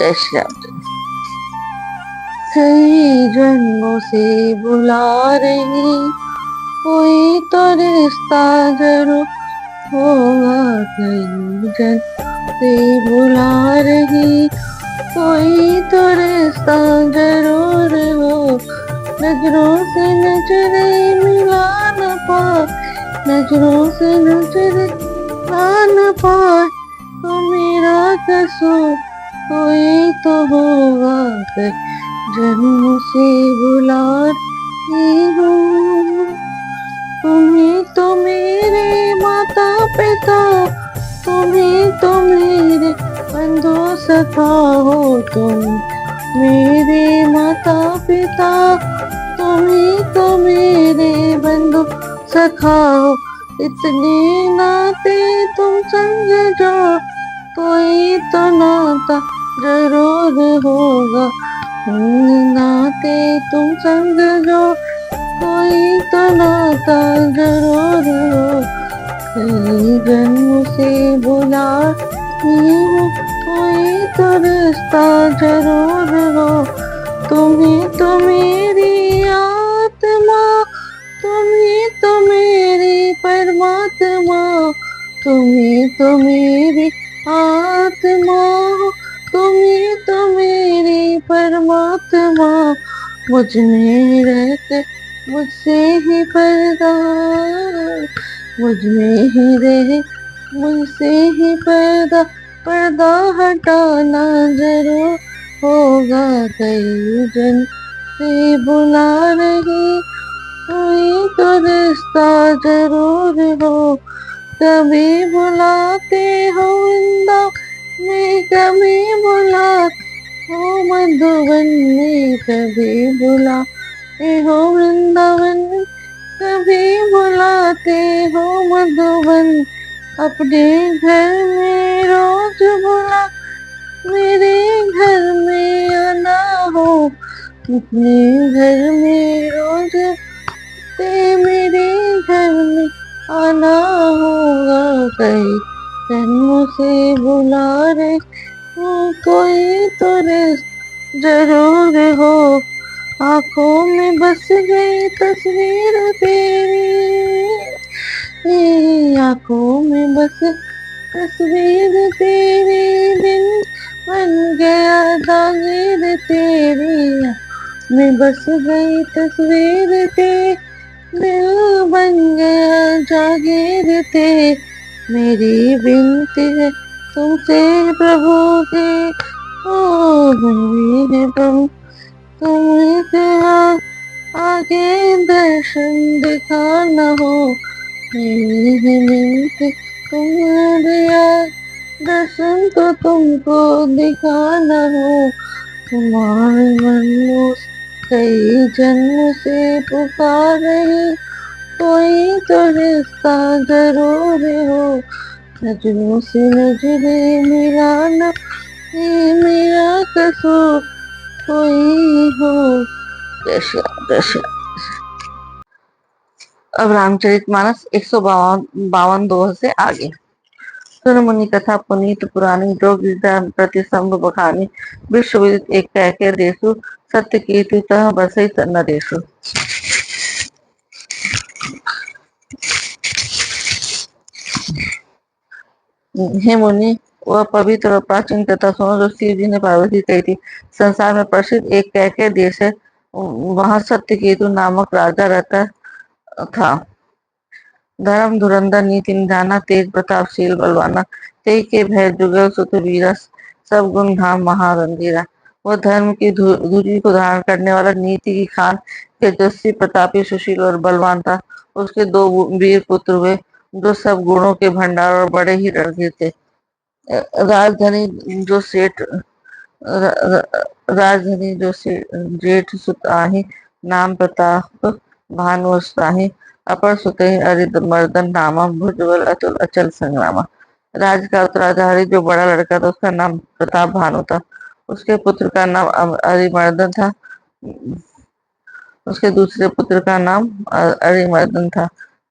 जय श्री राम। कई जन्मों से बुला रही, कोई तो रिश्ता जरूर होगा। कई जन्म से बुला रही, कोई तो रिश्ता जरूर हो। नजरों से नजरें मिला न पाए, नजरों से नजरें मिला न पाए, तो मेरा कसूर कोई तो होगा। कई जन्म से बुला रही हूँ। तुम्हें तो मेरे माता पिता, तुम्हें तो मेरे बंधु सखा हो। तुम मेरे माता पिता, तुम्हें तो मेरे बंधु सखा हो। इतने नाते तुम समझो, कोई तो नाता जरूर होगा। नाते तुम समझो, कोई तो नाता जरूर हो। कई जन्म से बुला रही हूँ, कोई तो रिश्ता जरूर हो। तुम्हें तो मेरी आत्मा, तुम्हें तो मेरी परमात्मा, तुम्हें तो मेरी आत्मा, तुम्हें तो मेरी परमात्मा। मुझ में रहकर मुझसे ही पर्दा, मुझ में ही रहे मुझसे ही पर्दा, पर्दा हटाना जरूर होगा। कई जन से बुला रही, कोई तो रिश्ता जरूर हो। कभी बुलाते हो वृंदावन में, कभी बुलाते हो मधुबन में, कभी बुलाते हो वृंदावन में, कभी बुलाते हो मधुबन। अपने घर में रोज बुला, मेरे घर में आना हो। अपने घर में रोज ते मेरे घर में आना होगा। कई जन्म से बुला रहे हो, कोई तो रिश्ता जरूर हो। आंखों में बस गई तस्वीर तेरी, आंखों में बस तस्वीर तेरी, दिन बन गया जागीर तेरी। में बस गई तस्वीर तेरी, दिल बन गया जागीर तेरी। मेरी विनती है तुमसे प्रभु की, ओ मेरी है प्रभु तुमसे आगे दर्शन दिखाना हो। मेरी है विनती तुम्हारे दर्शन तो तुमको दिखाना हो। तुम्हारे मन कई जन्म से पुकार रही, कोई तो रिश्ता जरूर हो। नजरों से नजरें मिलाना, ये मेरा कसूर कोई हो। जय श्री राम, जय श्री राम। अब रामचरितमानस 152 दोह से आगे। सुन मुनि कथा पुनीत पुरानी, जो गिरधा प्रति संभ बखानी। विश्व विदित एक कह देसु, सत्य कीर्ति तह बसई नरेशु। हे मुनि, वह पवित्र और प्राचीन कथा सुनो जो शिव जी ने पार्वती कही थी। संसार में प्रसिद्ध एक कैके देश है, वहां सत्य केतु नामक राजा रहता था। धर्म धुरंधर नीति निधाना, तेज प्रतापशील बलवाना। तेई के भय जुगल सुत वीरा, सब गुण धाम महारंगीरा। वह धर्म की धुरी को धारण करने वाला, नीति की खान, तेजस्वी प्रतापी सुशील और बलवान था। उसके दो वीर पुत्र हुए, जो सब गुणों के भंडार और बड़े ही रणधीर थे। राजधानी जो सेठ राजधानी जो से जेठ सुत आही, नाम प्रताप भानु साही। अपर सुते अरिद मर्दन नामा, भुजबल अतुल अचल संग्रामा। राज का उत्तराधारी जो बड़ा लड़का था, उसका नाम प्रताप भानु था। उसके पुत्र का नाम अरिमर्दन था। उसके दूसरे पुत्र का नाम अरिमर्दन था,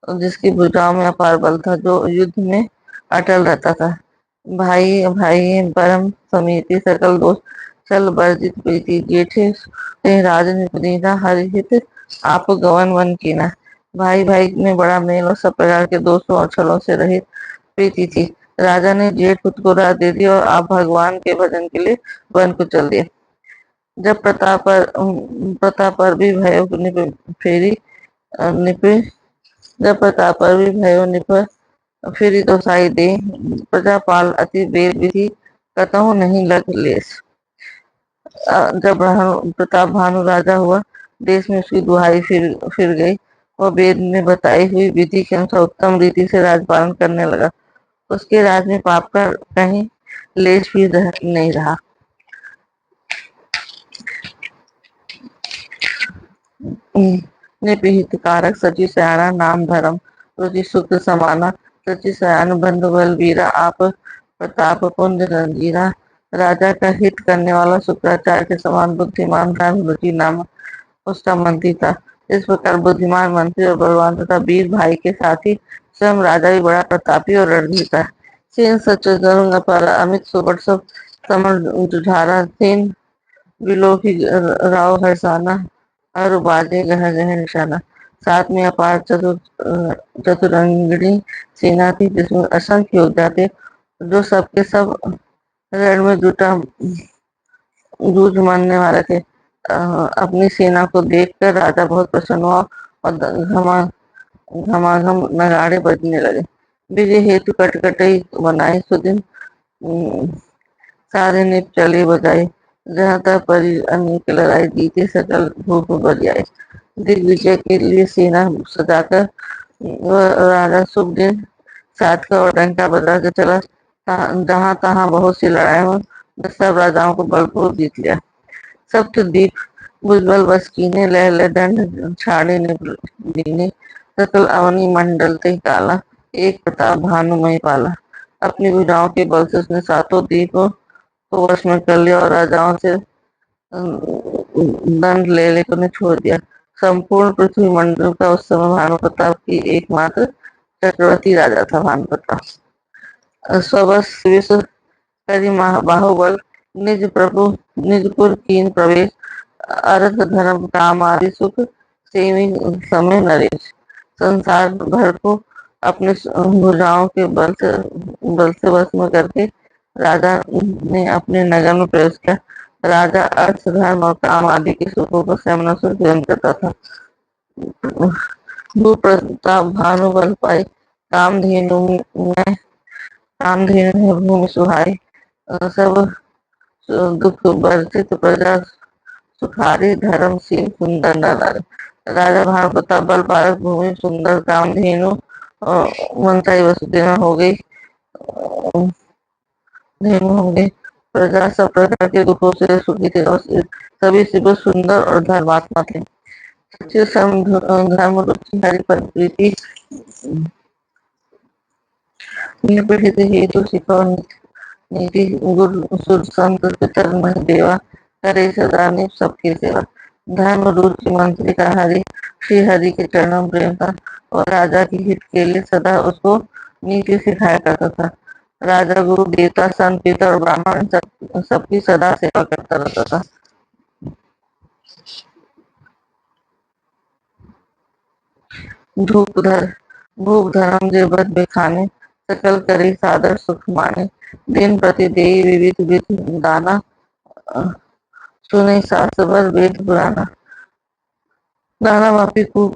जिसकी भुजाओं में अपार बल था, जो युद्ध में अटल रहता था। भाई भाई परम समिति सकल दोष चल वर्जित प्रीति जेठे ते राजन विपरीता हरिहित आप गवन वन कीना। भाई भाई में बड़ा मेल और सब प्रकार के दोषों और छलों से रहित प्रीति थी। राजा ने जेठ पुत्र को राज दे दी और आप भगवान के भजन के लिए वन को चल दिए। जब प्रताप पर भी भयो निप फेरी निप जब प्रताप पर भी भयो निप फेरी तो साई दे प्रजापाल अति वेर विधि कतहु नहीं लग लेस। जब प्रताप भानु राजा हुआ, देश में उसकी दुहाई फिर गई। वह वेद में बताई हुई विधि के अनुसार उत्तम रीति से राजपालन करने लगा। उसके राज में पाप का कहीं लेश भी नहीं रहा। निपहित कारक सची सयाना नाम धर्म रुचि सुख समाना सची सयान बंधु बलवीरा आप प्रताप पुंज रंजीरा। राजा का हित करने वाला शुक्राचार्य के समान बुद्धिमान धर्म रुचि नाम उसका मंत्री था। इस प्रकार बुद्धिमान मंत्री और बलवान तथा वीर भाई के साथ ही स्वयं राजा भी बड़ा प्रतापी और रणधीर था। सेन सच पर अमित सुबट सब समर जुझारा सेन बिलोकी राव हरसाना और बाजे गह गह निशाना। साथ में अपार चतुरंगिणी सेना थी जिसमें असंख्य योद्धा थे जो सबके सब रण में जुटा जूझ मारने वाले थे। अपनी सेना को देखकर राजा बहुत प्रसन्न हुआ और घमाघम नगाड़े बजने लगे। विजय हेतु कटकटई बनाई सुदिन सारे ने चले बजाए जहाँ तक परी अनेक लड़ाई जीते सकल भूप बजाए। दिग्विजय के लिए सेना सजाकर राजा शुभ दिन सात का और डंका बजा के चला। जहाँ तहाँ बहुत सी लड़ाई में सब राजाओं को बलपूर्वक जीत लिया। सप्तद्वीप भुजबल बस कीने लह लह दंड छाड़े ने दीने सकल अवनी मंडल ते काला एक प्रताप भानुमय पाला। अपनी भुजाओं के बल से उसने सातों द्वीपों को वश में कर लिया और राजाओं से दंड ले लेकर उन्हें छोड़ दिया। संपूर्ण पृथ्वी मंडल का उस समय भानु प्रताप की एकमात्र चक्रवर्ती राजा था भानु प्रताप। स्वबस विश्व करी बाहुबल निज प्रभु निजपुर कीन प्रवेश अर्थ धर्म काम आदि सुख सेवी समय नरेश। संसार भर को अपने भुजाओं के बल से वश में करके राजा ने अपने नगर में प्रवेश किया। राजा अर्थ धर्म और काम आदि के सुखों को सेमना से ग्रहण करता था। भू प्रताप भानुबल पाई कामधेनु में कामधेनु है भूमि सुहाई सब दुख वर्जित प्रजा सुखारी धर्मशील सुंदर नर। राजा भानु प्रताप बल पारक भूमि सुंदर कामधेनु मनसाई वसुदेव हो गई धेनु हो गई। प्रजा सब प्रकार के दुखों से सुखी थे और सभी शिव सुंदर और धर्मात्मा थे। सच्चे धर्म रुचि हरि पर प्रीति निपीड़ित हेतु सिखो नीति गुरु सुर संत पितर मह देवा करे सदा ने सबकी सेवा। धर्म रुचि मंत्री का हरि श्री हरि के चरणों में प्रेम था और राजा की हित के लिए सदा उसको नीति सिखाया करता था। राजा गुरु देवता संत पिता और ब्राह्मण सबकी सदा सेवा करता रहता था। धूपधर भूप धर्म जे बद बेखाने सकल करी सादर सुख माने। दिन प्रति देई विविध विध दाना सुने शास्त्र बर वेद पुराना। नाना माफी को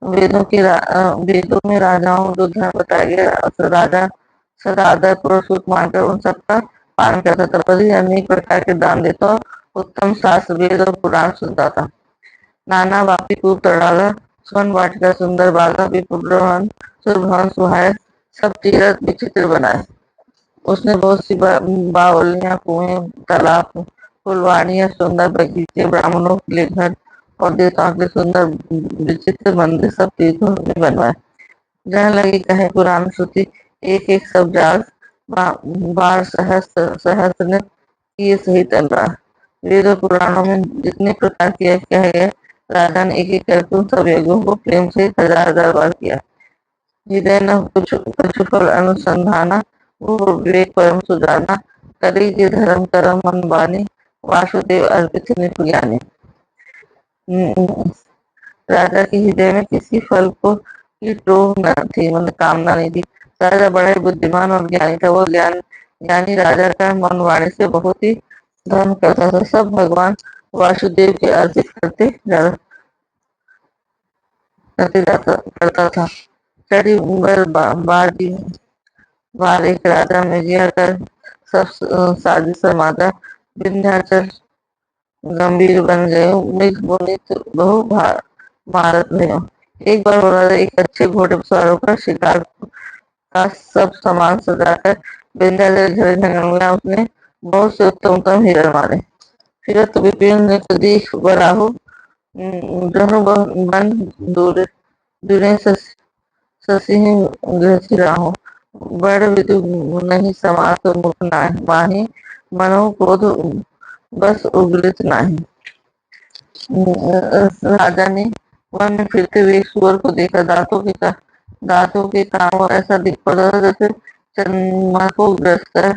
वेदों में राजाओं जो धर्म बताया गया तो राजा सदा आदर पूर्वक सुख मानकर उन सबका पालन करता था। तपस्वी अनेक प्रकार के दान देता उत्तम शास्त्र वेद और पुराण सुनता था। नाना वापी खूब तड़ागा स्वर्ण वाटिका सुंदर बागा विपुल सुरभवन सुहाय सब तीरथ विचित्र बनाए। उसने बहुत सी बावलियां कुएं तालाब फुलवाड़ियां सुंदर बगीचे ब्राह्मणों के लिए घर और देवताओं के सुंदर विचित्र मंदिर सब तीर्थों में बनवाए। जहाँ लगी कहे पुराण श्रुति एक एक सब जाग बार सहस्त्र सहस्त्र ने किए सही चल रहा। वेद पुराणों में जितने प्रकार के कहे गए राजा ने एक एक करके उन सब यज्ञों को प्रेम से हजार हजार बार किया। हृदय न कछु फल अनुसंधाना, वो विवेक परम सुजाना, करी जे धर्म करम मन बानी, वासुदेव अर्पित नित ज्ञानी। राजा के हृदय में किसी फल को की टोह न थी, मतलब कामना नहीं थी। राजा बड़ा ही बुद्धिमान और ज्ञानी था। वो ज्ञानी राजा का मन वाणी से बहुत ही धर्म करता था। सब भगवान वासुदेव के अर्पित करता था। कड़ी बार एक राजा में गया कर सब साजिश समाजा, विंध्याचल गंभीर बन गए, मुनित बहु भारत भयो। एक बार वो राजा एक अच्छे घोड़े पर सवार होकर शिकार का सब सामान सजाकर विंध्याचल घरे जंगल में गया। उसने बहुत से उत्तम उत्तम हिरण मारे। फिर तो विपिन ने तो देख बराहो, जहु बन दूर दूरे ससिह ग्रसिराहो, बड़ विदु नहीं समात मुख माही, मनो क्रोध बस उगलित नाही। राजा ने वन में फिरते हुए एक सुअर को देखा। दांतों के काम और ऐसा दिख पड़ा जैसे चंद्रमा को ग्रस्त है।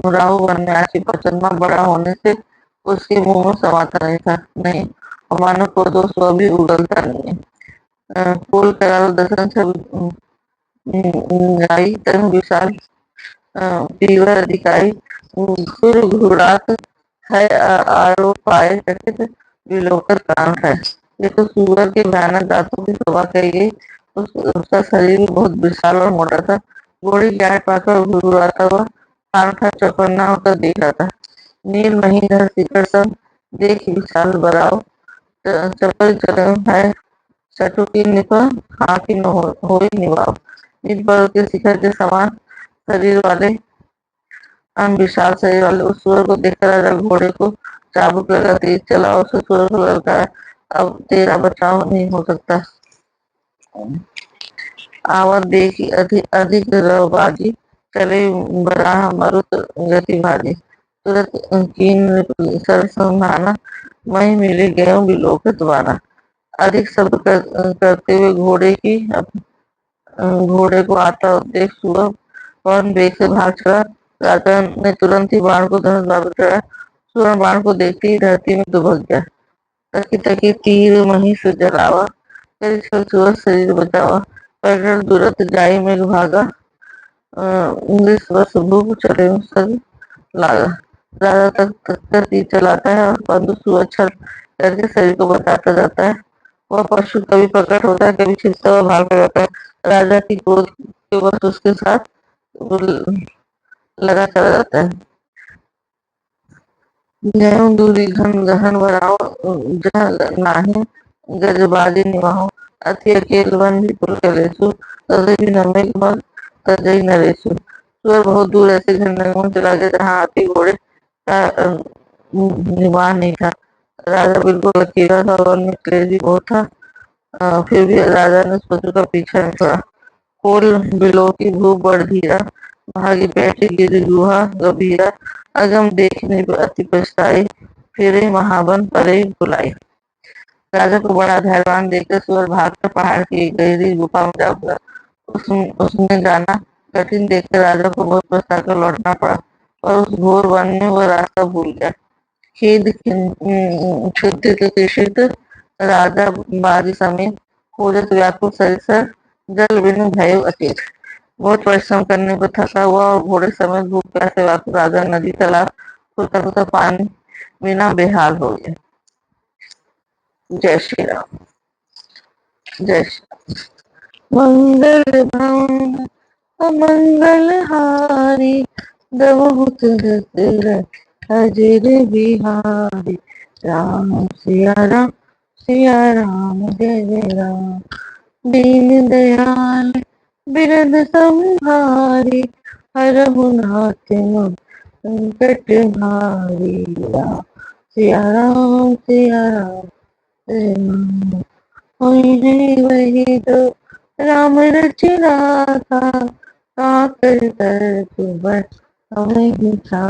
राहु वन में आशी पर चंद्रमा बड़ा होने से उसके मुंह में समाता नहीं था, नहीं, और मानो को दो स्व भी उगलता नहीं है। कुल कराल दर्शन सब न्यायी तन विशाल पीवर अधिकारी, सुर घुड़ात है आरोप पाए चकित विलोकर कान है। ये तो सुअर के भयानक दांतों की शोभा कही गई। उसका शरीर भी बहुत विशाल और मोटा था। घोड़ी गाय पाकर घुड़ाता हुआ कान का चौकन्ना होकर देख रहा था। नील महीधर शिखर सब देख विशाल बराव, चपल चरण है चटुकी निप, हाथी न हो निभाव। इन पर्वत के शिखर के समान शरीर वाले विशाल शरीर वाले उस सूअर को देखकर राजा घोड़े को चाबुक लगा तेज चला और उस सूअर को ललकारा, अब तेरा बचाव नहीं हो सकता। आवर देखी अधिक अधिक रवबाजी, चले बराह मरुत गति भारी। तुरंत कीन सरसंधाना, वहीं मिले गए बिलोकत वारा। अधिक शब्द करते हुए घोड़े को आता देख सुअर पवन वेग से भाग चला। राजा ने तुरंत ही बाण को धनुष बाण पर चढ़ाया। सुअर बाण को देखते ही धरती में दुबक गया। तकी तकी तीर मही से जलावा, करी छल सुअर शरीर बचावा। पैदल दूरत जाई में भागा, इंग्लिश बस भूख चले सर लागा। राजा तक तीर चलाता है और बंधु सुअर करके शरीर को बचाता जाता है। वह पशु कभी प्रकट होता है, कभी छिपता हुआ भाग जाता है। राजा की क्रोध के वश उसके साथ लगा चला जाता है। ज्यों दूरी घन गहन बराओ, जह नाहि गजबाजी निवाहो। अति अकेल वन भी पुर कलेसु, तसे भी नम्हे मग तजई नरेसु। सूअर बहुत दूर ऐसे घन जंगल में चला गया जहाँ हाथी घोड़े का निवास नहीं था। राजा बिल्कुल अकेला था और वन में क्लेश भी बहुत था। फिर भी राजा ने उस पशु का पीछा नहीं छोड़ा। कोल बिलो की भूख बढ़ धीरा, भागी बैठी गिरी गुहा गंभीरा। अगम देखने पर अति पछताई, फिरे महाबन परे बुलाई। राजा को बड़ा धैर्यवान देखकर सूअर भागकर पहाड़ की एक गहरी गुफा में जा उतरा। उसने जाना कठिन देखकर राजा को बहुत पछता कर लौटना पड़ा, और उस घोर वन में वह रास्ता भूल गया। क्षुब्ध कृषित राजा बारी समेत, खोजत व्याकुल सरिसर, जल बिनु भयो अचेत। बहुत परिश्रम करने पर थका हुआ और घोड़े समेत भूख प्यासे व्याकुल राजा नदी तालाब खुदा पानी बिना बेहाल हो गया। जय श्री राम। जय श्री मंगल भवन अमंगल हारी, दबहुत दशरथ अजर बिहारी। राम सिया राम जय जय राम। दीन दयाल बिरद संहारी, हरहु नाथ संकट हारी। राम सिया राम जय राम। वही तो राम रचना था, काकर कर तुम हमें था।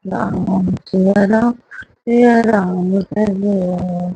राम सिया राम जय राम।